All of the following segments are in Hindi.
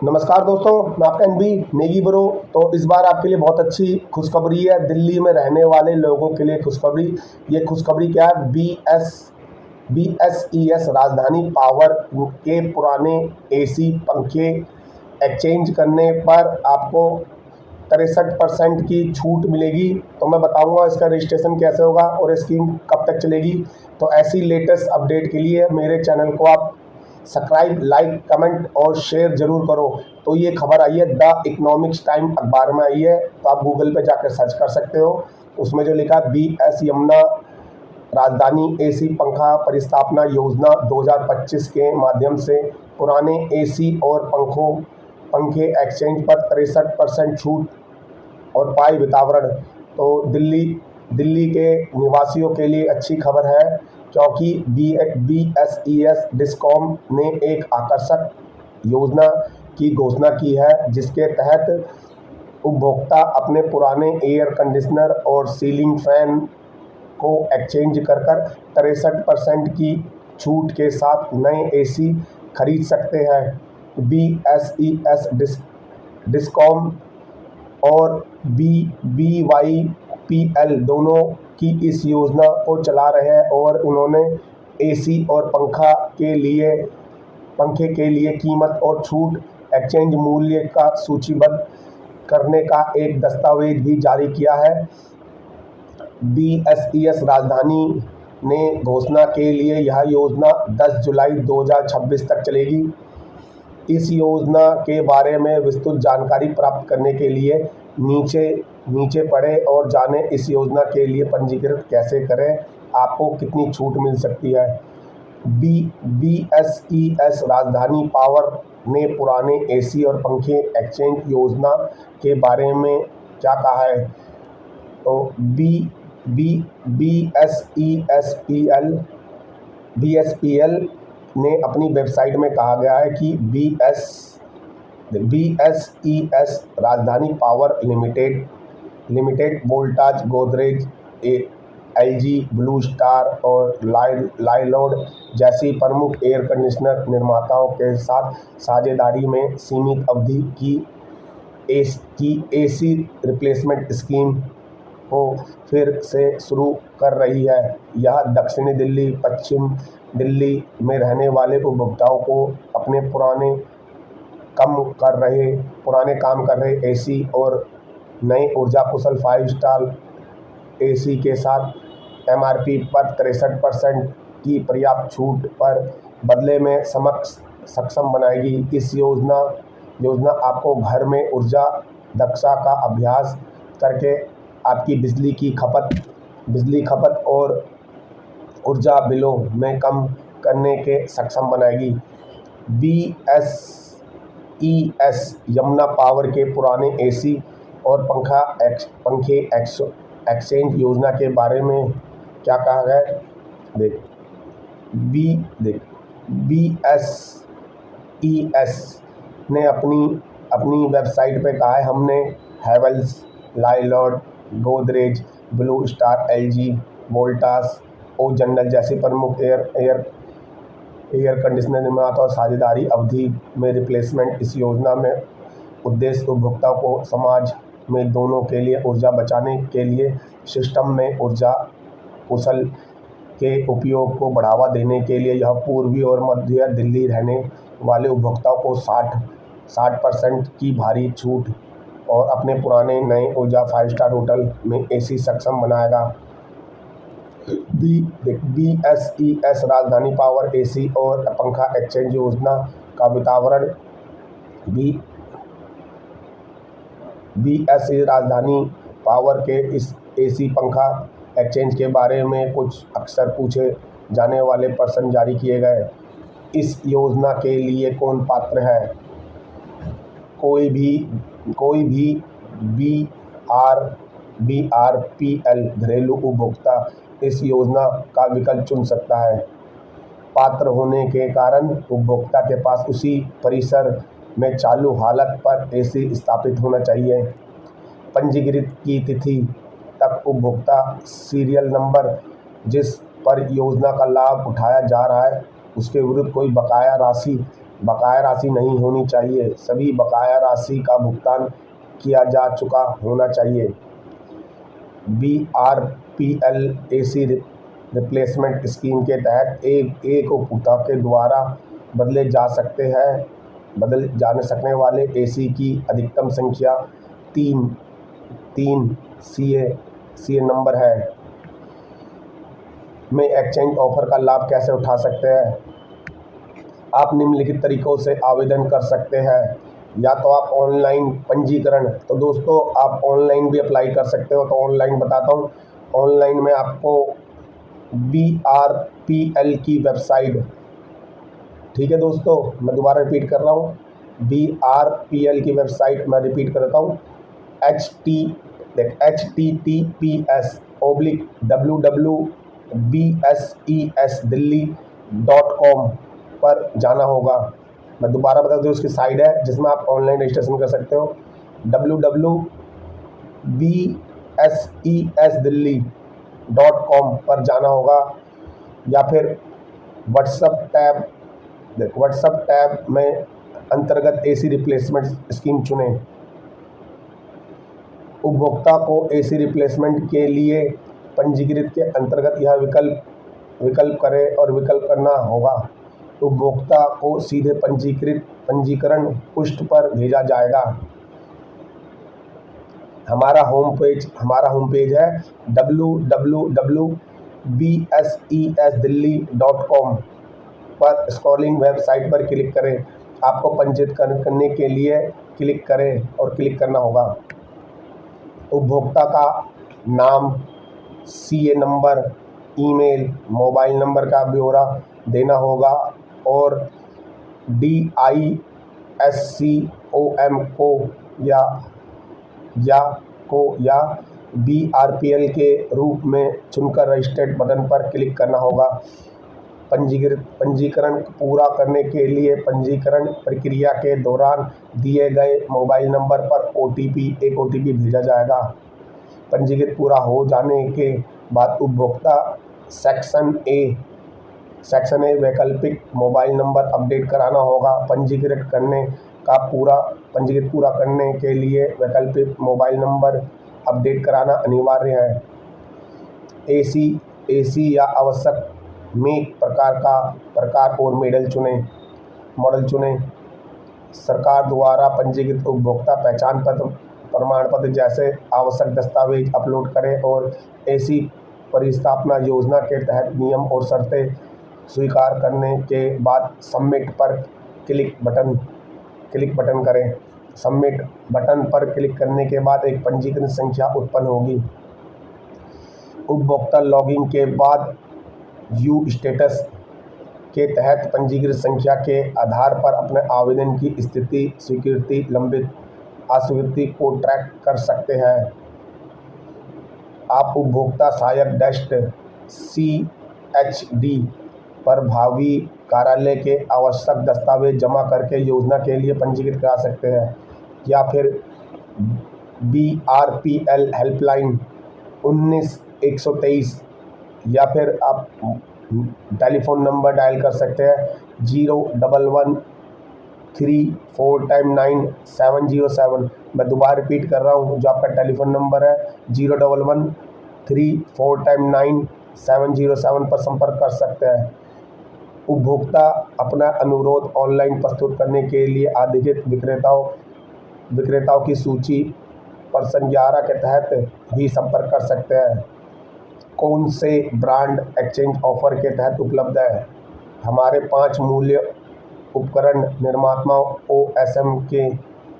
नमस्कार दोस्तों, मैं आपका एनबी नेगी ब्रो। तो इस बार आपके लिए बहुत अच्छी खुशखबरी है। दिल्ली में रहने वाले लोगों के लिए खुशखबरी। ये खुशखबरी क्या है? बीएसईएस राजधानी पावर के पुराने एसी पंखे एक्सचेंज करने पर आपको 63% की छूट मिलेगी। तो मैं बताऊंगा इसका रजिस्ट्रेशन कैसे होगा और स्कीम कब तक चलेगी। तो ऐसी लेटेस्ट अपडेट के लिए मेरे चैनल को आप सब्सक्राइब, लाइक, कमेंट और शेयर जरूर करो। तो ये खबर आई है द इकोनॉमिक्स टाइम अखबार में आई है, तो आप गूगल पे जाकर सर्च कर सकते हो। उसमें जो लिखा है बीएस यमुना राजधानी एसी पंखा परिस्थापना योजना 2025 के माध्यम से पुराने एसी और पंखे एक्सचेंज पर 63% छूट और पाई वितरण। तो दिल्ली के निवासियों के लिए अच्छी खबर है, क्योंकि बीएसईएस डिस्कॉम ने एक आकर्षक योजना की घोषणा की है, जिसके तहत उपभोक्ता अपने पुराने एयर कंडीशनर और सीलिंग फैन को एक्सचेंज कर 63% की छूट के साथ नए एसी खरीद सकते हैं। बीएसईएस डिस्कॉम और बीवाईपीएल दोनों की इस योजना को चला रहे हैं और उन्होंने एसी और पंखे के लिए कीमत और छूट एक्सचेंज मूल्य का सूचीबद्ध करने का एक दस्तावेज भी जारी किया है। बीएसईएस राजधानी ने घोषणा के लिए यह योजना 10 जुलाई 2026 तक चलेगी। इस योजना के बारे में विस्तृत जानकारी प्राप्त करने के लिए नीचे पढ़ें और जानें इस योजना के लिए पंजीकृत कैसे करें, आपको कितनी छूट मिल सकती है। बीएसईएस राजधानी पावर ने पुराने एसी और पंखे एक्सचेंज योजना के बारे में क्या कहा है? तो बीएसपीएल ने अपनी वेबसाइट में कहा गया है कि बीएसईएस राजधानी power limited Voltas, Godrej, LG, blue star और लाइलॉड जैसी प्रमुख एयर कंडीशनर निर्माताओं के साथ साझेदारी में सीमित अवधि की एसी रिप्लेसमेंट स्कीम को फिर से शुरू कर रही है। यह दक्षिणी दिल्ली, पश्चिम दिल्ली में रहने वाले उपभोक्ताओं को अपने पुराने काम कर रहे एसी और नए ऊर्जा कुशल 5 स्टार एसी के साथ एमआरपी पर 63% की पर्याप्त छूट पर बदले में सक्षम बनाएगी। इस योजना आपको घर में ऊर्जा दक्षता का अभ्यास करके आपकी बिजली खपत और ऊर्जा बिलों में कम करने के सक्षम बनाएगी। बीएसईएस यमुना पावर के पुराने एसी और पंखे एक्सचेंज योजना के बारे में क्या कहा गया है? बीएसईएस ने अपनी वेबसाइट पे कहा है, हमने Havells, Lloyd, Godrej, Blue Star, LG, Voltas और जनरल जैसी प्रमुख एयर कंडीशनर निर्माता और साझेदारी अवधि में रिप्लेसमेंट। इस योजना में उद्देश्य उपभोक्ताओं को समाज में दोनों के लिए ऊर्जा बचाने के लिए सिस्टम में ऊर्जा कुशल के उपयोग को बढ़ावा देने के लिए। यह पूर्वी और मध्य दिल्ली रहने वाले उपभोक्ताओं को 60% की भारी छूट और अपने पुराने नए ऊर्जा 5 स्टार होटल में एसी सक्षम बनाएगा। बीएसईएस राजधानी पावर एसी और पंखा एक्सचेंज योजना का वितरण। बीएसई राजधानी पावर के इस एसी पंखा एक्सचेंज के बारे में कुछ अक्सर पूछे जाने वाले प्रश्न जारी किए गए। इस योजना के लिए कौन पात्र है? कोई भी बीआरपीएल घरेलू उपभोक्ता इस योजना का विकल्प चुन सकता है। पात्र होने के कारण उपभोक्ता के पास उसी परिसर में चालू हालत पर एसी स्थापित होना चाहिए। पंजीकृत की तिथि तक उपभोक्ता सीरियल नंबर जिस पर योजना का लाभ उठाया जा रहा है उसके विरुद्ध कोई बकाया राशि बकाया राशि नहीं होनी चाहिए, सभी बकाया राशि का भुगतान किया जा चुका होना चाहिए। BRPL AC रिप्लेसमेंट स्कीम के तहत एक उपभोक्ता के द्वारा बदले सकने वाले AC की अधिकतम संख्या 3 CA नंबर है में एक्सचेंज ऑफर का लाभ कैसे उठा सकते हैं। आप निम्नलिखित तरीकों से आवेदन कर सकते हैं। या तो आप ऑनलाइन पंजीकरण, तो दोस्तों आप ऑनलाइन भी अप्लाई कर सकते हो। तो ऑनलाइन बताता हूँ। ऑनलाइन में आपको BRPL की वेबसाइट, ठीक है दोस्तों, मैं दोबारा रिपीट कर रहा हूँ, BRPL की वेबसाइट मैं रिपीट करता हूँ, https://www.bsesdelhi.com पर जाना होगा। मैं दोबारा बता दूँ, उसकी साइट है जिसमें आप ऑनलाइन रजिस्ट्रेशन कर सकते हो, www.bsesdelhi.com पर जाना होगा। या फिर व्हाट्सएप टैब में अंतर्गत AC रिप्लेसमेंट स्कीम चुनें। उपभोक्ता को AC रिप्लेसमेंट के लिए पंजीकृत के अंतर्गत यह विकल्प करें और विकल्प करना होगा। उपभोक्ता को सीधे पंजीकरण पृष्ठ पर भेजा जाएगा। हमारा होम पेज है www.bsesdelhi.com पर स्क्रॉलिंग वेबसाइट पर क्लिक करें। आपको पंजीकृत करने के लिए क्लिक करें और क्लिक करना होगा। उपभोक्ता का नाम, CA number, email, mobile number का ब्यौरा देना होगा और DISCOM को या BRPL के रूप में चुनकर रजिस्टर्ड बटन पर क्लिक करना होगा। पंजीकरण पूरा करने के लिए पंजीकरण प्रक्रिया के दौरान दिए गए मोबाइल नंबर पर एक OTP भेजा जाएगा। पंजीकृत पूरा हो जाने के बाद उपभोक्ता सेक्शन ए वैकल्पिक मोबाइल नंबर अपडेट कराना होगा। पंजीकृत पूरा करने के लिए वैकल्पिक मोबाइल नंबर अपडेट कराना अनिवार्य है। AC या आवश्यक मेक प्रकार और मॉडल चुनें। सरकार द्वारा पंजीकृत उपभोक्ता पहचान पत्र, प्रमाण पत्र जैसे आवश्यक दस्तावेज अपलोड करें और AC परिस्थापना योजना के तहत नियम और शर्तें स्वीकार करने के बाद सबमिट पर क्लिक बटन करें। सबमिट बटन पर क्लिक करने के बाद एक पंजीकरण संख्या उत्पन्न होगी। उपभोक्ता लॉगिन के बाद व्यू स्टेटस के तहत पंजीकृत संख्या के आधार पर अपने आवेदन की स्थिति, स्वीकृति, लंबित, अस्वीकृति को ट्रैक कर सकते हैं। आप उपभोक्ता सहायक डेस्क CHD पर भावी कार्यालय के आवश्यक दस्तावेज जमा करके योजना के लिए पंजीकृत करा सकते हैं। या फिर BRPL हेल्पलाइन 19123 या फिर आप टेलीफोन नंबर डायल कर सकते हैं 01134 मैं दोबारा रिपीट कर रहा हूँ, जो आपका टेलीफोन नंबर है 01134 पर संपर्क कर सकते हैं। उपभोक्ता अपना अनुरोध ऑनलाइन प्रस्तुत करने के लिए अधिकृत विक्रेताओं की सूची पर्सन 11 के तहत भी संपर्क कर सकते हैं। कौन से ब्रांड एक्सचेंज ऑफर के तहत उपलब्ध है। हमारे 5 मूल्य उपकरण निर्माताओं OSM के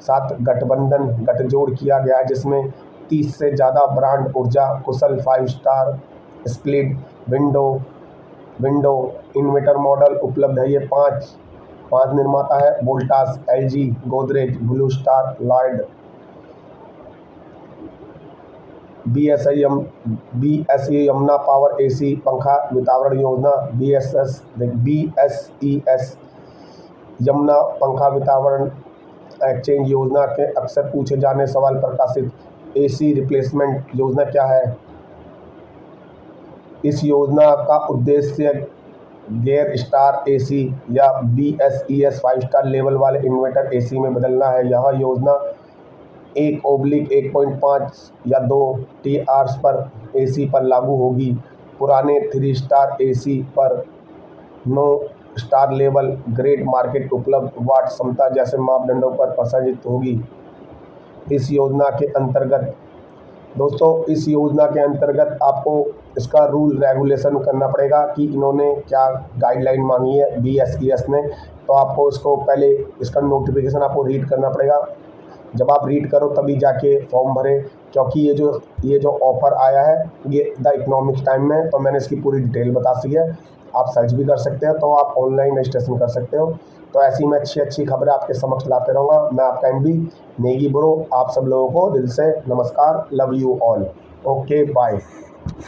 साथ गठजोड़ किया गया है, जिसमें 30 से ज़्यादा ब्रांड ऊर्जा कुशल 5 star split window inverter model उपलब्ध है। ये 5 निर्माता है, Voltas, LG, Godrej, Blue star, Lloyd. BSE Yamuna power AC पंखा वितरण योजना, BSES यमुना पंखा वितरण एक्सचेंज योजना के अक्सर पूछे जाने सवाल प्रकाशित AC रिप्लेसमेंट योजना क्या है। इस योजना का उद्देश्य गेयर स्टार एसी या BSES 5 स्टार लेवल वाले इन्वर्टर एसी में बदलना है। यह योजना 1/1.5 या 2 TRs पर एसी पर लागू होगी। पुराने 3 स्टार एसी पर 9 स्टार लेवल ग्रेड मार्केट उपलब्ध वाट क्षमता जैसे मापदंडों पर प्रसारित होगी। इस योजना के अंतर्गत आपको इसका रूल रेगुलेशन करना पड़ेगा कि इन्होंने क्या गाइडलाइन मांगी है BSES ने। तो आपको इसको पहले इसका नोटिफिकेशन आपको रीड करना पड़ेगा। जब आप रीड करो तभी जाके फॉर्म भरें, क्योंकि ये जो ऑफ़र आया है ये द इकोनॉमिक टाइम में, तो मैंने इसकी पूरी डिटेल बता दी है। आप सर्च भी कर सकते हैं, तो आप ऑनलाइन रजिस्ट्रेशन कर सकते हो। तो ऐसी मैं अच्छी खबरें आपके समक्ष लाते रहूँगा। मैं आपका MD नेगी ब्रो। आप सब लोगों को दिल से नमस्कार। Love you all. Okay bye.